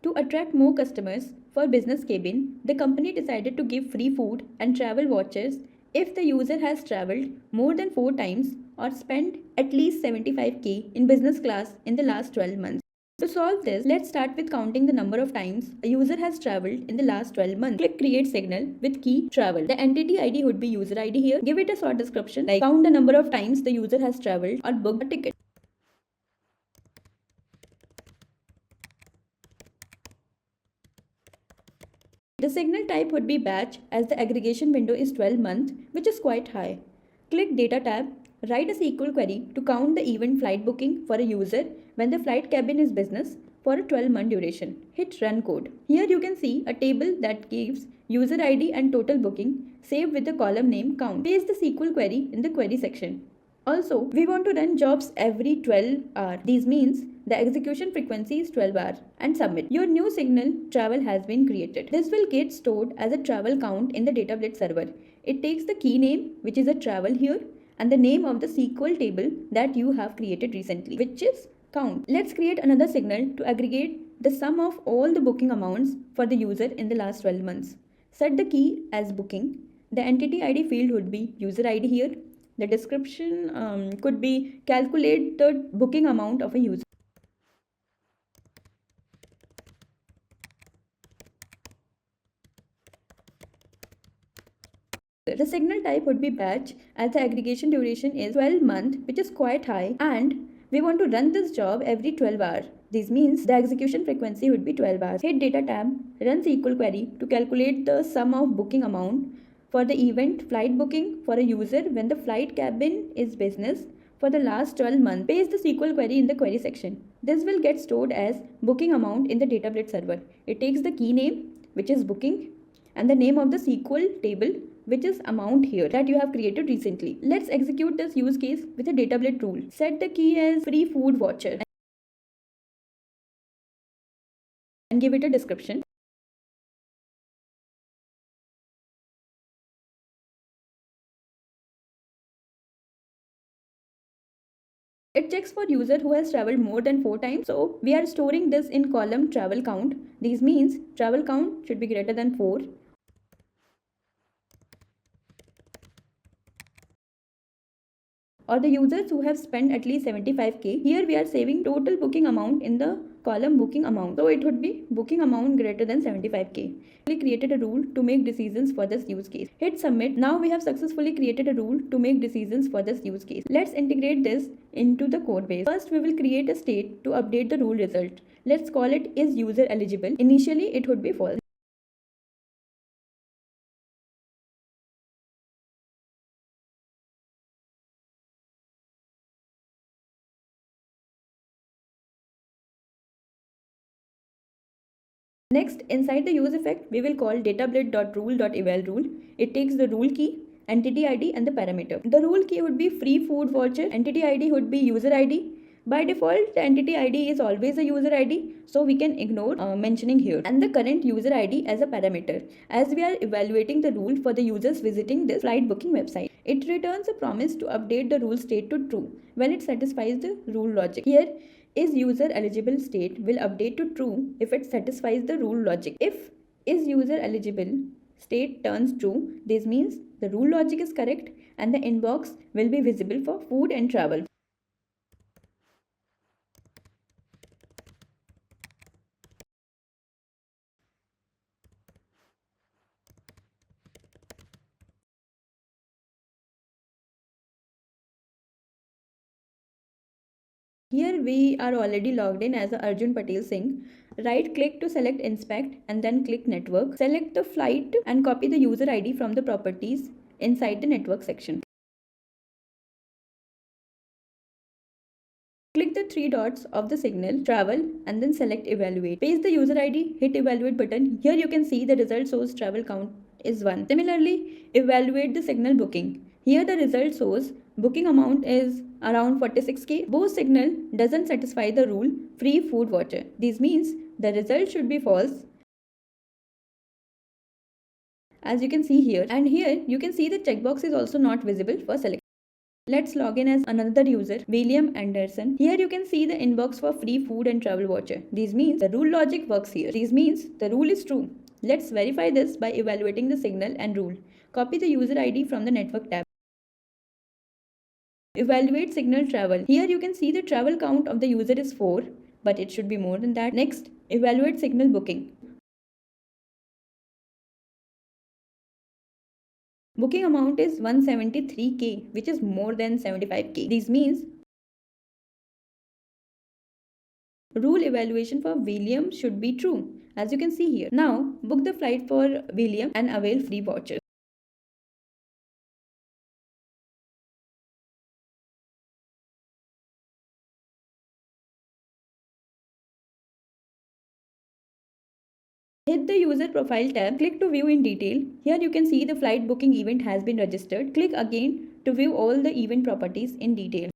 To attract more customers for business cabin, the company decided to give free food and travel vouchers if the user has traveled more than 4 times or spent at least 75k in business class in the last 12 months. To solve this, let's start with counting the number of times a user has traveled in the last 12 months. Click create signal with key travel. The entity ID would be user ID here. Give it a short description like count the number of times the user has traveled or booked a ticket. The signal type would be batch as the aggregation window is 12 months, which is quite high. Click data tab, write a SQL query to count the event flight booking for a user when the flight cabin is business for a 12-month duration. Hit run code. Here you can see a table that gives user ID and total booking saved with the column name count. Paste the SQL query in the query section. Also, we want to run jobs every 12 hours. This means the execution frequency is 12 hours and submit. Your new signal travel has been created. This will get stored as a travel count in the Datablit server. It takes the key name, which is a travel here, and the name of the SQL table that you have created recently, which is count. Let's create another signal to aggregate the sum of all the booking amounts for the user in the last 12 months. Set the key as booking. The entity ID field would be user ID here. The description could be calculate the booking amount of a user. The signal type would be batch as the aggregation duration is 12 months, which is quite high, and we want to run this job every 12 hours. This means the execution frequency would be 12 hours. Hit data tab, run SQL query to calculate the sum of booking amount for the event flight booking for a user when the flight cabin is business for the last 12 months. Paste the SQL query in the query section. This will get stored as booking amount in the Datablit server. It takes the key name, which is booking, and the name of the SQL table, which is amount here that you have created recently. Let's execute this use case with a Datablit rule. Set the key as free food voucher and give it a description. It checks for user who has traveled more than 4 times. So we are storing this in column travel count. This means travel count should be greater than 4. Or the users who have spent at least 75k. Here we are saving total booking amount in the column booking amount. So it would be booking amount greater than 75k. We created a rule to make decisions for this use case. Hit submit. Now we have successfully created a rule to make decisions for this use case. Let's integrate this into the code base. First, we will create a state to update the rule result. Let's call it is user eligible. Initially, it would be false. Next, inside the use effect, we will call datablit.rule.eval rule. It takes the rule key, entity ID and the parameter. The rule key would be free food voucher. Entity ID would be user ID. By default, the entity ID is always a user ID, so we can ignore mentioning here. And the current user ID as a parameter, as we are evaluating the rule for the users visiting this flight booking website. It returns a promise to update the rule state to true when it satisfies the rule logic. Here, is user eligible state will update to true if it satisfies the rule logic. If is user eligible state turns true, this means the rule logic is correct and the inbox will be visible for food and travel. Here we are already logged in as a Arjun Patel Singh. Right click to select inspect and then click network. Select the flight and copy the user ID from the properties inside the network section. Click the 3 dots of the signal travel and then select evaluate. Paste the user ID, hit evaluate button. Here you can see the result shows travel count is 1. Similarly, evaluate the signal booking. Here the result shows booking amount is around 46k. Both signal doesn't satisfy the rule free food voucher. This means the result should be false, as you can see here. And here you can see the checkbox is also not visible for selection. Let's log in as another user, William Anderson. Here you can see the inbox for free food and travel voucher. This means the rule logic works here. This means the rule is true. Let's verify this by evaluating the signal and rule. Copy the user ID from the network tab. Evaluate signal travel. Here you can see the travel count of the user is 4, but it should be more than that. Next, evaluate signal booking. Booking amount is 173k, which is more than 75k. This means rule evaluation for William should be true, as you can see here. Now, book the flight for William and avail free vouchers. Hit the user profile tab, click to view in detail. Here you can see the flight booking event has been registered. Click again to view all the event properties in detail.